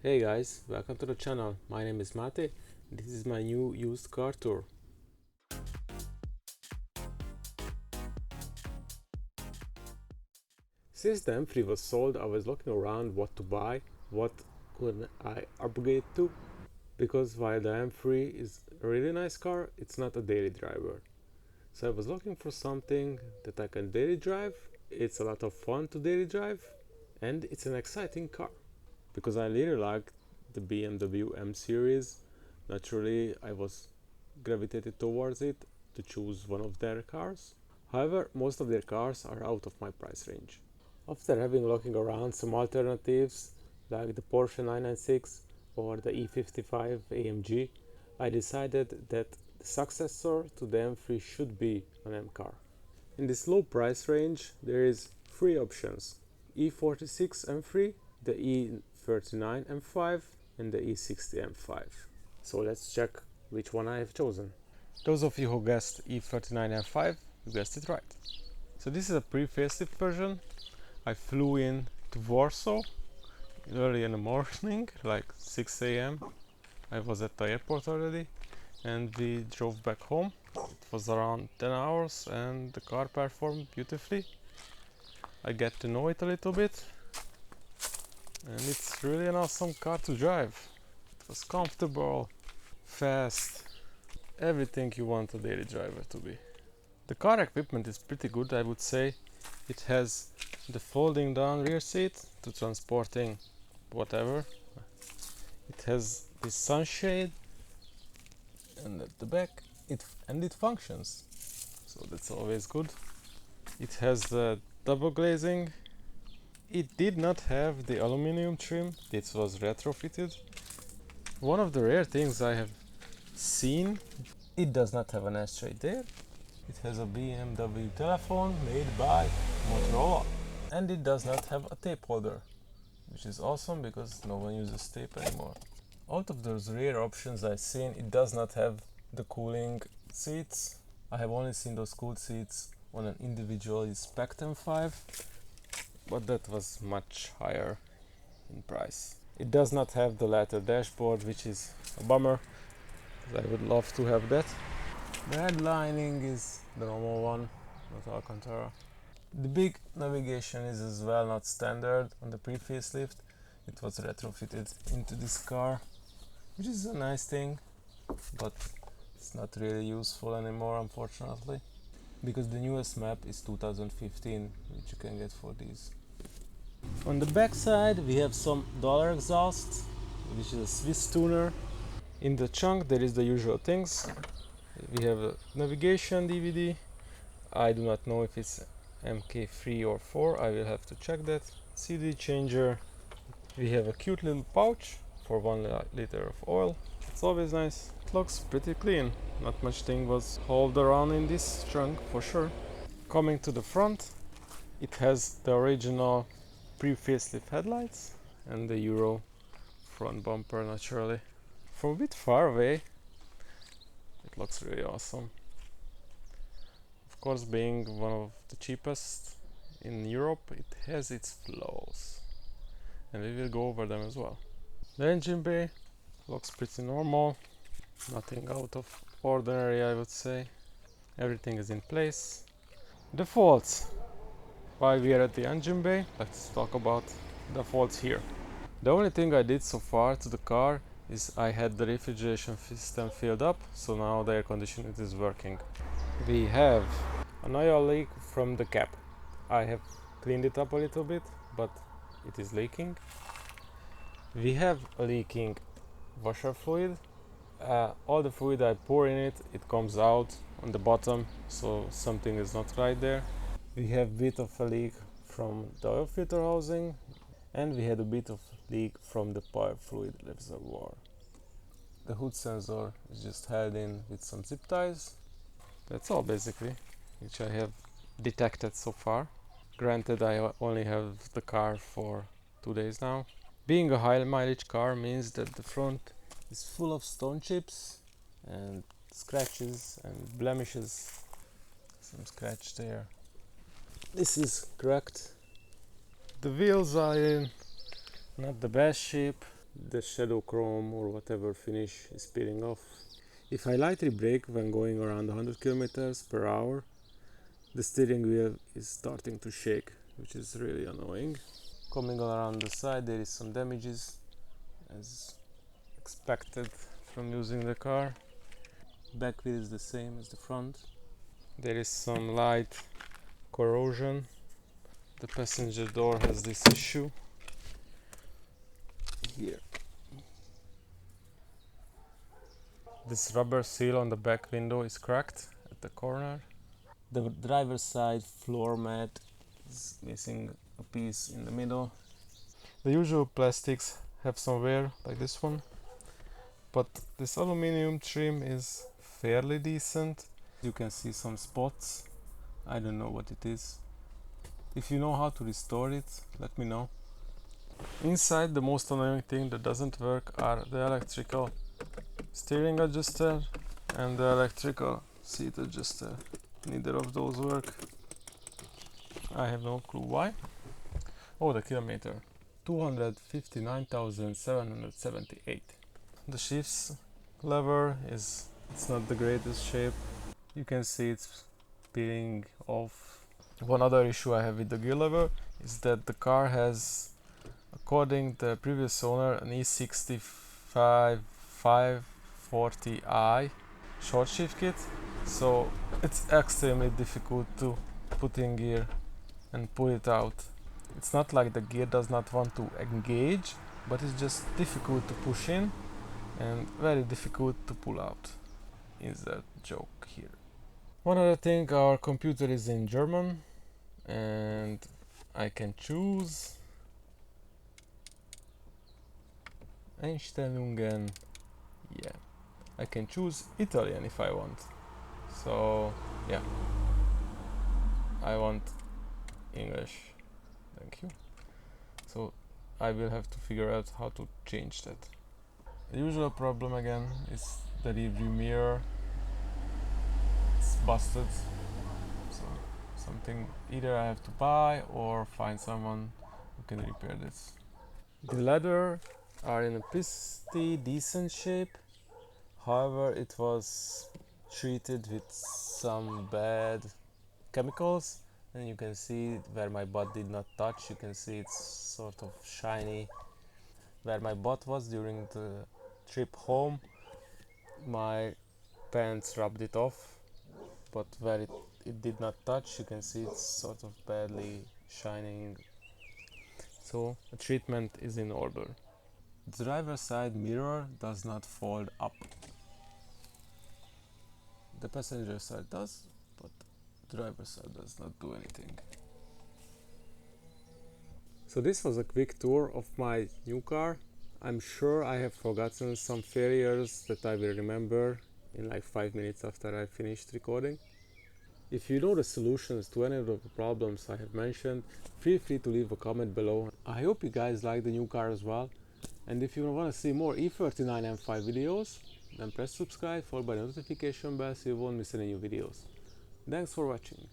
Hey guys, welcome to the channel. My name is Mate. This is my new used car tour. Since the M3 was sold, I was looking around what to buy, what could I upgrade to, because while the M3 is a really nice car, it's not a daily driver. So I was looking for something that I can daily drive. It's a lot of fun to daily drive, and it's an exciting car. Because I really like the BMW M series, naturally I was gravitated towards it to choose one of their cars. However, most of their cars are out of my price range. After having looking around some alternatives like the Porsche 996 or the E55 AMG, I decided that the successor to the M3 should be an M car. In this low price range there is three options: E46 M3, the E39 M5 and the E60 M5. So let's check which one I have chosen. Those of you who guessed E39 M5, you guessed it right. So this is a pre-facelift version. I flew in to Warsaw early in the morning, like 6 a.m. I was at the airport already and we drove back home. It was around 10 hours and the car performed beautifully. I get to know it a little bit and it's really an awesome car to drive. It was comfortable, fast, everything you want a daily driver to be. The car equipment is pretty good, I would say. It has the folding down rear seat to transporting whatever. It has this sunshade and at the back it functions, so that's always good. It has the double glazing. It did not have the aluminum trim, this was retrofitted. One of the rare things I have seen, it does not have an ashtray there. It has a BMW telephone made by Motorola, and it does not have a tape holder, which is awesome because no one uses tape anymore. Out of those rare options I've seen, it does not have the cooling seats. I have only seen those cooled seats on an individually spec'd M5, but that was much higher in price. It does not have the leather dashboard, which is a bummer. I would love to have that. The headlining is the normal one, not Alcantara. The big navigation is as well not standard on the pre-facelift. It was retrofitted into this car, which is a nice thing, but it's not really useful anymore, unfortunately, because the newest map is 2015, which you can get for these. On the back side we have some dollar exhaust, which is a Swiss tuner. In the trunk there is the usual things. We have a navigation DVD. I do not know if it's MK3 or 4, I will have to check that. CD changer. We have a cute little pouch for 1 liter of oil. It's always nice. It looks pretty clean. Not much thing was hauled around in this trunk for sure. Coming to the front, it has the original pre-facelift headlights and the Euro front bumper naturally. From a bit far away, it looks really awesome. Of course, being one of the cheapest in Europe, it has its flaws, and we will go over them as well. The engine bay looks pretty normal, nothing out of ordinary, I would say. Everything is in place. The faults. While we are at the engine bay, let's talk about the faults here. The only thing I did so far to the car is I had the refrigeration system filled up, so now the air conditioning is working. We have an oil leak from the cap. I have cleaned it up a little bit, but it is leaking. We have a leaking washer fluid. All the fluid I pour in it, it comes out on the bottom, so something is not right there. We have a bit of a leak from the oil filter housing, and we had a bit of leak from the power fluid reservoir. The hood sensor is just held in with some zip ties. That's all basically, which I have detected so far. Granted, I only have the car for 2 days now. Being a high mileage car means that the front is full of stone chips and scratches and blemishes. Some scratch there. This is cracked. The wheels are in not the best shape. the shadow chrome or whatever finish is peeling off. If I lightly brake when going around 100 kilometers per hour, the steering wheel is starting to shake, which is really annoying. Coming around the side, there is some damages as expected from using the car. Back wheel is the same as the front. There is some light corrosion. The passenger door has this issue here. This rubber seal on the back window is cracked at the corner. The driver's side floor mat is missing a piece in the middle. The usual plastics have some wear, like this one, but this aluminum trim is fairly decent. You can see some spots. I don't know what it is. If you know how to restore it, let me know. Inside, the most annoying thing that doesn't work are the electrical steering adjuster and the electrical seat adjuster. Neither of those work. I have no clue why. Oh, the kilometer. 259,778. The shifts lever it's not the greatest shape. You can see it's peeling off. One other issue I have with the gear lever is that the car has, according to the previous owner, an E65 540i short shift kit, so it's extremely difficult to put in gear and pull it out. It's not like the gear does not want to engage, but it's just difficult to push in and very difficult to pull out. Insert joke here. One other thing, our computer is in German and I can choose Einstellungen. Yeah, I can choose Italian if I want. So yeah, I want English. Thank you. So I will have to figure out how to change that. The usual problem again is the rearview mirror. It's busted. So something either I have to buy or find someone who can repair this. The leather are in a pretty decent shape. However, it was treated with some bad chemicals, and you can see where my butt did not touch. You can see it's sort of shiny. Where my butt was during the trip home, my pants rubbed it off, but where it did not touch, you can see it's sort of badly shining. So the treatment is in order. The driver's side mirror does not fold up. The passenger side does, but the driver's side does not do anything. So this was a quick tour of my new car. I'm sure I have forgotten some failures that I will remember in like 5 minutes after I finished recording. If you know the solutions to any of the problems I have mentioned, feel free to leave a comment below. I hope you guys like the new car as well. And if you want to see more E39 M5 videos, then press subscribe followed by the notification bell so you won't miss any new videos. Thanks for watching.